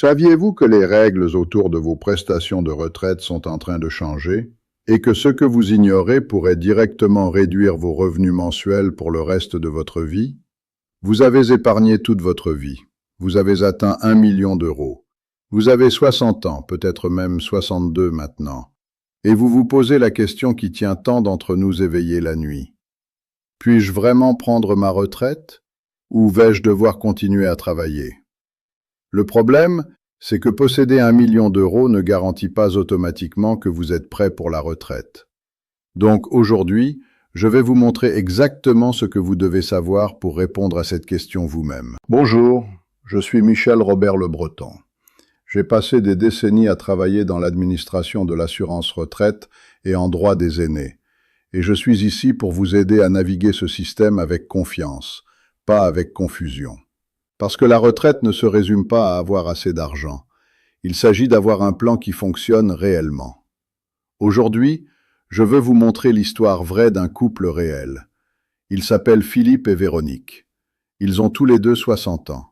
Saviez-vous que les règles autour de vos prestations de retraite sont en train de changer et que ce que vous ignorez pourrait directement réduire vos revenus mensuels pour le reste de votre vie? Vous avez épargné toute votre vie. Vous avez atteint 1 million d'euros. Vous avez 60 ans, peut-être même 62 maintenant. Et vous vous posez la question qui tient tant d'entre nous éveillés la nuit. Puis-je vraiment prendre ma retraite? Ou vais-je devoir continuer à travailler? Le problème, c'est que posséder 1 million d'euros ne garantit pas automatiquement que vous êtes prêt pour la retraite. Donc aujourd'hui, je vais vous montrer exactement ce que vous devez savoir pour répondre à cette question vous-même. Bonjour, je suis Michel Robert Le Breton. J'ai passé des décennies à travailler dans l'administration de l'assurance retraite et en droit des aînés. Et je suis ici pour vous aider à naviguer ce système avec confiance, pas avec confusion. Parce que la retraite ne se résume pas à avoir assez d'argent. Il s'agit d'avoir un plan qui fonctionne réellement. Aujourd'hui, je veux vous montrer l'histoire vraie d'un couple réel. Ils s'appellent Philippe et Véronique. Ils ont tous les deux 60 ans.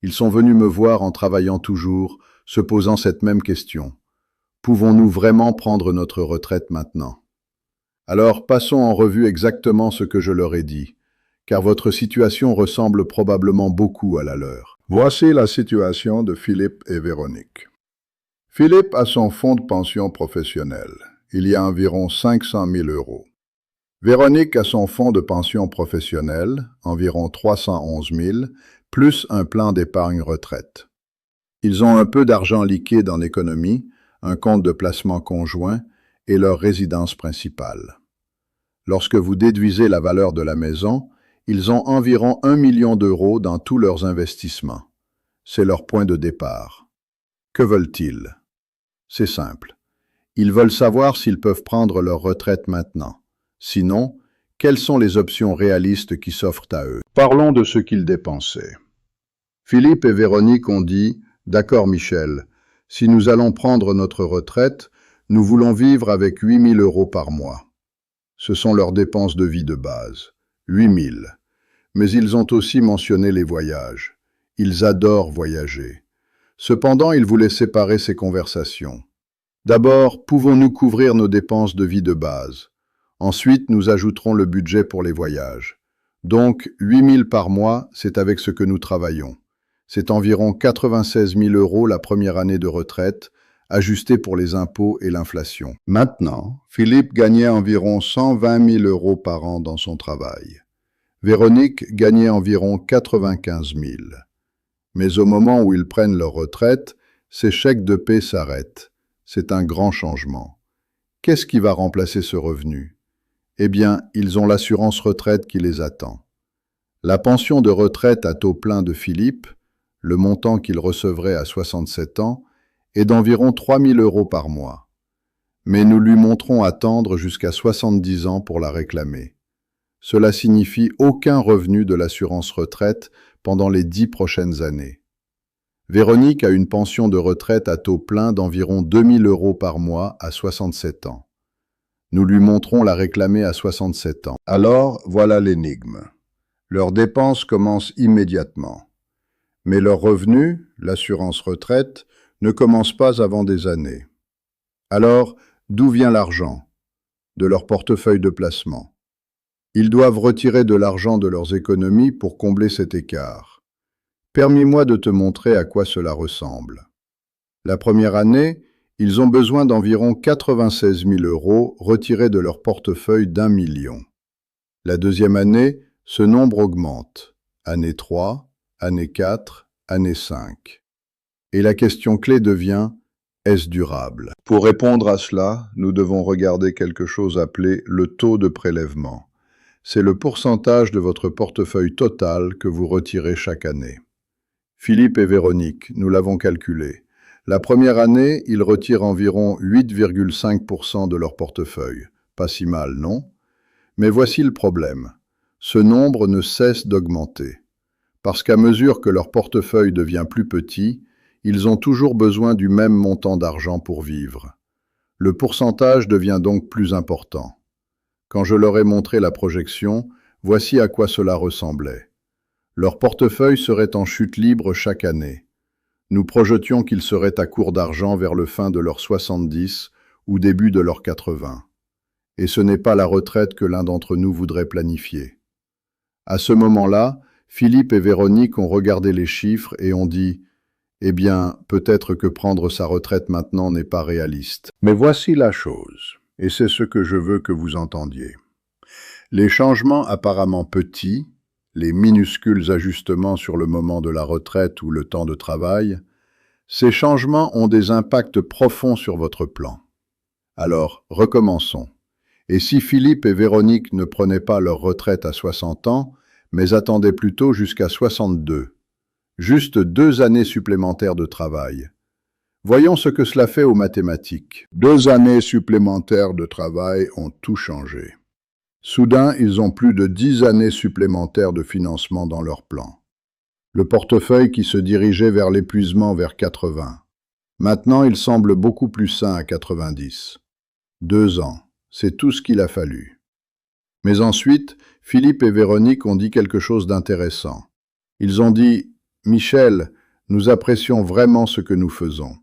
Ils sont venus me voir en travaillant toujours, se posant cette même question. Pouvons-nous vraiment prendre notre retraite maintenant? Alors, passons en revue exactement ce que je leur ai dit, car votre situation ressemble probablement beaucoup à la leur. Voici la situation de Philippe et Véronique. Philippe a son fonds de pension professionnel. Il y a environ 500 000 euros. Véronique a son fonds de pension professionnel, environ 311 000, plus un plan d'épargne retraite. Ils ont un peu d'argent liquide en économie, un compte de placement conjoint et leur résidence principale. Lorsque vous déduisez la valeur de la maison, ils ont environ 1 million d'euros dans tous leurs investissements. C'est leur point de départ. Que veulent-ils? C'est simple. Ils veulent savoir s'ils peuvent prendre leur retraite maintenant. Sinon, quelles sont les options réalistes qui s'offrent à eux? Parlons de ce qu'ils dépensaient. Philippe et Véronique ont dit « D'accord Michel, si nous allons prendre notre retraite, nous voulons vivre avec 8 000 euros par mois. » Ce sont leurs dépenses de vie de base. 8 000. Mais ils ont aussi mentionné les voyages. Ils adorent voyager. Cependant, ils voulaient séparer ces conversations. D'abord, pouvons-nous couvrir nos dépenses de vie de base? Ensuite, nous ajouterons le budget pour les voyages. Donc, 8 000 par mois, c'est avec ce que nous travaillons. C'est environ 96 000 euros la première année de retraite, ajusté pour les impôts et l'inflation. Maintenant, Philippe gagnait environ 120 000 euros par an dans son travail. Véronique gagnait environ 95 000. Mais au moment où ils prennent leur retraite, ces chèques de paie s'arrêtent. C'est un grand changement. Qu'est-ce qui va remplacer ce revenu? Eh bien, ils ont l'assurance retraite qui les attend. La pension de retraite à taux plein de Philippe, le montant qu'il recevrait à 67 ans, est d'environ 3 000 euros par mois. Mais nous lui montrons attendre jusqu'à 70 ans pour la réclamer. Cela signifie aucun revenu de l'assurance retraite pendant les 10 prochaines années. Véronique a une pension de retraite à taux plein d'environ 2 000 euros par mois à 67 ans. Nous lui montrons la réclamer à 67 ans. Alors, voilà l'énigme. Leurs dépenses commencent immédiatement. Mais leurs revenus, l'assurance retraite, ne commencent pas avant des années. Alors, d'où vient l'argent? De leur portefeuille de placement. Ils doivent retirer de l'argent de leurs économies pour combler cet écart. Permets-moi de te montrer à quoi cela ressemble. La première année, ils ont besoin d'environ 96 000 euros retirés de leur portefeuille d'1 million. La deuxième année, ce nombre augmente. Année 3, année 4, année 5. Et la question clé devient « est-ce durable ?» Pour répondre à cela, nous devons regarder quelque chose appelé le taux de prélèvement. C'est le pourcentage de votre portefeuille total que vous retirez chaque année. Philippe et Véronique, nous l'avons calculé. La première année, ils retirent environ 8,5% de leur portefeuille. Pas si mal, non? Mais voici le problème. Ce nombre ne cesse d'augmenter. Parce qu'à mesure que leur portefeuille devient plus petit, ils ont toujours besoin du même montant d'argent pour vivre. Le pourcentage devient donc plus important. Quand je leur ai montré la projection, voici à quoi cela ressemblait. Leur portefeuille serait en chute libre chaque année. Nous projetions qu'ils seraient à court d'argent vers le fin de leurs 70 ou début de leurs 80. Et ce n'est pas la retraite que l'un d'entre nous voudrait planifier. À ce moment-là, Philippe et Véronique ont regardé les chiffres et ont dit « Eh bien, peut-être que prendre sa retraite maintenant n'est pas réaliste. » Mais voici la chose, et c'est ce que je veux que vous entendiez. Les changements apparemment petits, les minuscules ajustements sur le moment de la retraite ou le temps de travail, ces changements ont des impacts profonds sur votre plan. Alors, recommençons. Et si Philippe et Véronique ne prenaient pas leur retraite à 60 ans, mais attendaient plutôt jusqu'à 62, juste 2 années supplémentaires de travail. Voyons ce que cela fait aux mathématiques. 2 années supplémentaires de travail ont tout changé. Soudain, ils ont plus de 10 années supplémentaires de financement dans leur plan. Le portefeuille qui se dirigeait vers l'épuisement vers 80. Maintenant, il semble beaucoup plus sain à 90. 2 ans, c'est tout ce qu'il a fallu. Mais ensuite, Philippe et Véronique ont dit quelque chose d'intéressant. Ils ont dit « Michel, nous apprécions vraiment ce que nous faisons.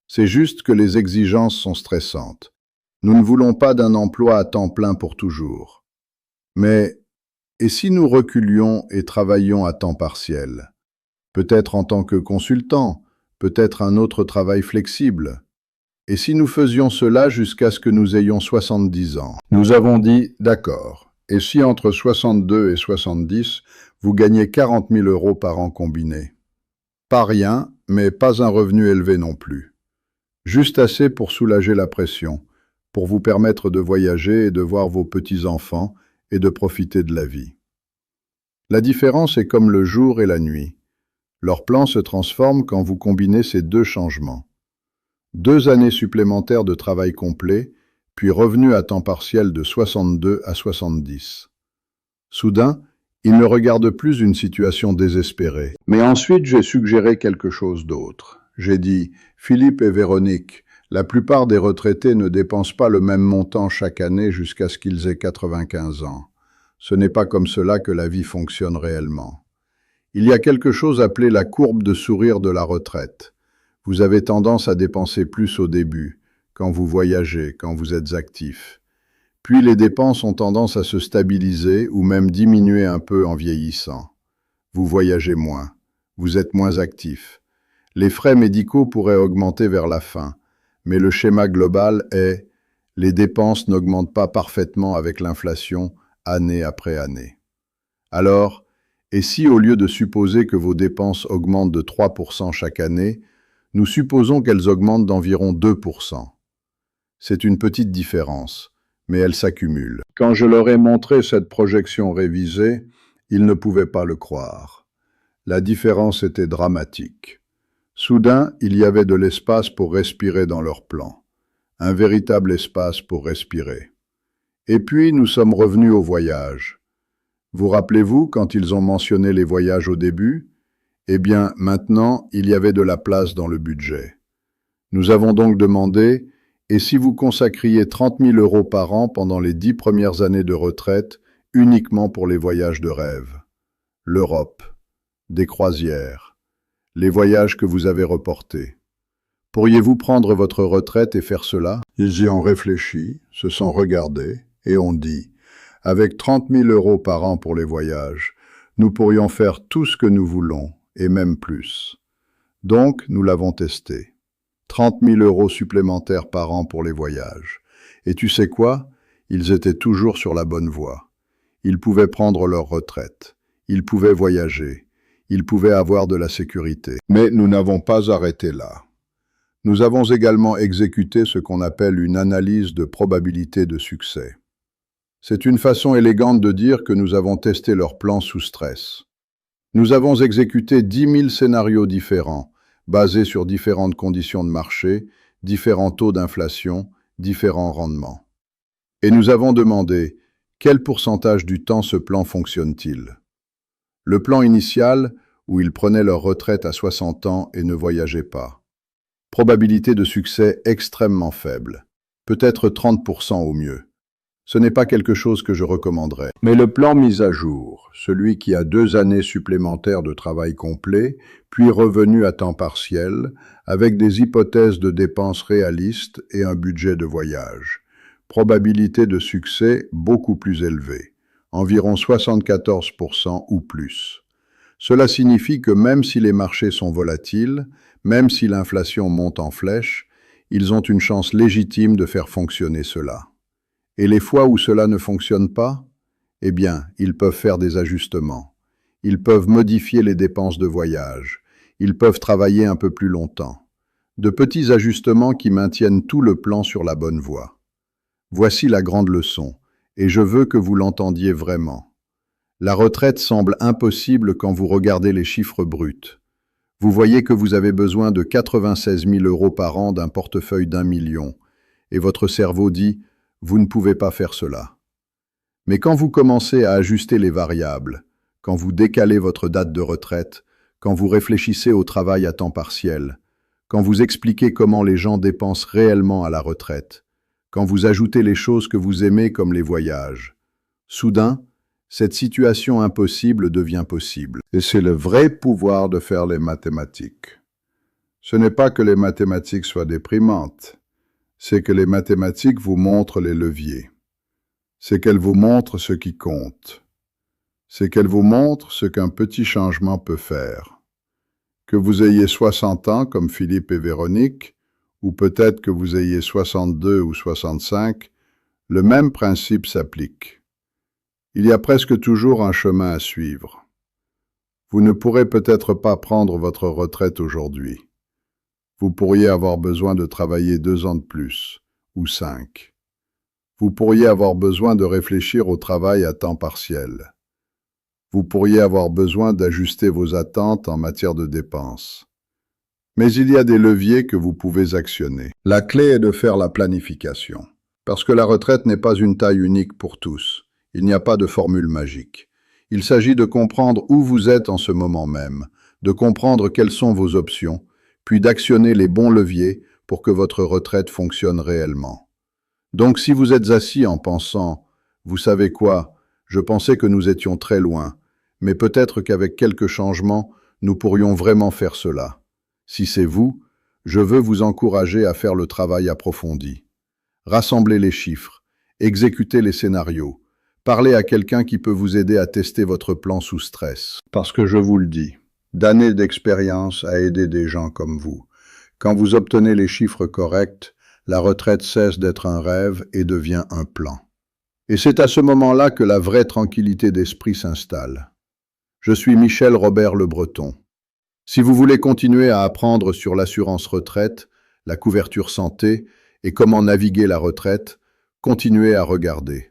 C'est juste que les exigences sont stressantes. Nous ne voulons pas d'un emploi à temps plein pour toujours. Mais, et si nous reculions et travaillions à temps partiel? Peut-être en tant que consultant, peut-être un autre travail flexible. Et si nous faisions cela jusqu'à ce que nous ayons 70 ans? Nous avons dit, d'accord. Et si entre 62 et 70, vous gagnez 40 000 € par an combiné? Pas rien, mais pas un revenu élevé non plus. Juste assez pour soulager la pression, pour vous permettre de voyager et de voir vos petits-enfants et de profiter de la vie. La différence est comme le jour et la nuit. Leur plan se transforme quand vous combinez ces 2 changements. 2 années supplémentaires de travail complet, puis revenu à temps partiel de 62 à 70. Soudain, ils ne regardent plus une situation désespérée. Mais ensuite, j'ai suggéré quelque chose d'autre. J'ai dit, Philippe et Véronique, la plupart des retraités ne dépensent pas le même montant chaque année jusqu'à ce qu'ils aient 95 ans. Ce n'est pas comme cela que la vie fonctionne réellement. Il y a quelque chose appelé la courbe de sourire de la retraite. Vous avez tendance à dépenser plus au début, quand vous voyagez, quand vous êtes actif. Puis les dépenses ont tendance à se stabiliser ou même diminuer un peu en vieillissant. Vous voyagez moins, vous êtes moins actif. Les frais médicaux pourraient augmenter vers la fin, mais le schéma global est « les dépenses n'augmentent pas parfaitement avec l'inflation année après année ». Alors, et si au lieu de supposer que vos dépenses augmentent de 3% chaque année, nous supposons qu'elles augmentent d'environ 2%. C'est une petite différence, mais elle s'accumule. Quand je leur ai montré cette projection révisée, ils ne pouvaient pas le croire. La différence était dramatique. Soudain, il y avait de l'espace pour respirer dans leur plan. Un véritable espace pour respirer. Et puis, nous sommes revenus au voyage. Vous rappelez-vous quand ils ont mentionné les voyages au début? Eh bien, maintenant, il y avait de la place dans le budget. Nous avons donc demandé, et si vous consacriez 30 000 € par an pendant les 10 premières années de retraite, uniquement pour les voyages de rêve? L'Europe, des croisières, les voyages que vous avez reportés. Pourriez-vous prendre votre retraite et faire cela? Ils y ont réfléchi, se sont regardés, et ont dit, avec 30 000 € par an pour les voyages, nous pourrions faire tout ce que nous voulons, et même plus. Donc, nous l'avons testé. 30 000 € supplémentaires par an pour les voyages. Et tu sais quoi? Ils étaient toujours sur la bonne voie. Ils pouvaient prendre leur retraite. Ils pouvaient voyager. Ils pouvaient avoir de la sécurité. Mais nous n'avons pas arrêté là. Nous avons également exécuté ce qu'on appelle une analyse de probabilité de succès. C'est une façon élégante de dire que nous avons testé leur plan sous stress. Nous avons exécuté 10 000 scénarios différents, basés sur différentes conditions de marché, différents taux d'inflation, différents rendements. Et nous avons demandé quel pourcentage du temps ce plan fonctionne-t-il. Le plan initial, où ils prenaient leur retraite à 60 ans et ne voyageaient pas. Probabilité de succès extrêmement faible, peut-être 30% au mieux. Ce n'est pas quelque chose que je recommanderais. Mais le plan mis à jour, celui qui a 2 années supplémentaires de travail complet, puis revenu à temps partiel, avec des hypothèses de dépenses réalistes et un budget de voyage. Probabilité de succès beaucoup plus élevée, environ 74% ou plus. Cela signifie que même si les marchés sont volatiles, même si l'inflation monte en flèche, ils ont une chance légitime de faire fonctionner cela. Et les fois où cela ne fonctionne pas, eh bien, ils peuvent faire des ajustements. Ils peuvent modifier les dépenses de voyage. Ils peuvent travailler un peu plus longtemps. De petits ajustements qui maintiennent tout le plan sur la bonne voie. Voici la grande leçon, et je veux que vous l'entendiez vraiment. La retraite semble impossible quand vous regardez les chiffres bruts. Vous voyez que vous avez besoin de 96 000 € par an d'un portefeuille d'1 million, et votre cerveau dit « vous ne pouvez pas faire cela ». Mais quand vous commencez à ajuster les variables, quand vous décalez votre date de retraite, quand vous réfléchissez au travail à temps partiel, quand vous expliquez comment les gens dépensent réellement à la retraite, quand vous ajoutez les choses que vous aimez comme les voyages, soudain, cette situation impossible devient possible. Et c'est le vrai pouvoir de faire les mathématiques. Ce n'est pas que les mathématiques soient déprimantes, c'est que les mathématiques vous montrent les leviers. C'est qu'elles vous montrent ce qui compte. C'est qu'elles vous montrent ce qu'un petit changement peut faire. Que vous ayez 60 ans comme Philippe et Véronique, ou peut-être que vous ayez 62 ou 65, le même principe s'applique. Il y a presque toujours un chemin à suivre. Vous ne pourrez peut-être pas prendre votre retraite aujourd'hui. Vous pourriez avoir besoin de travailler 2 ans de plus, ou 5. Vous pourriez avoir besoin de réfléchir au travail à temps partiel. Vous pourriez avoir besoin d'ajuster vos attentes en matière de dépenses. Mais il y a des leviers que vous pouvez actionner. La clé est de faire la planification. Parce que la retraite n'est pas une taille unique pour tous. Il n'y a pas de formule magique. Il s'agit de comprendre où vous êtes en ce moment même, de comprendre quelles sont vos options, puis d'actionner les bons leviers pour que votre retraite fonctionne réellement. Donc si vous êtes assis en pensant « Vous savez quoi, je pensais que nous étions très loin, mais peut-être qu'avec quelques changements, nous pourrions vraiment faire cela. » Si c'est vous, je veux vous encourager à faire le travail approfondi. Rassemblez les chiffres, exécutez les scénarios, parlez à quelqu'un qui peut vous aider à tester votre plan sous stress. Parce que je vous le dis, d'années d'expérience à aider des gens comme vous. Quand vous obtenez les chiffres corrects, la retraite cesse d'être un rêve et devient un plan. Et c'est à ce moment-là que la vraie tranquillité d'esprit s'installe. Je suis Michel Robert Le Breton. Si vous voulez continuer à apprendre sur l'assurance retraite, la couverture santé et comment naviguer la retraite, continuez à regarder.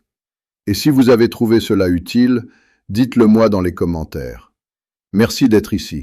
Et si vous avez trouvé cela utile, dites-le moi dans les commentaires. Merci d'être ici.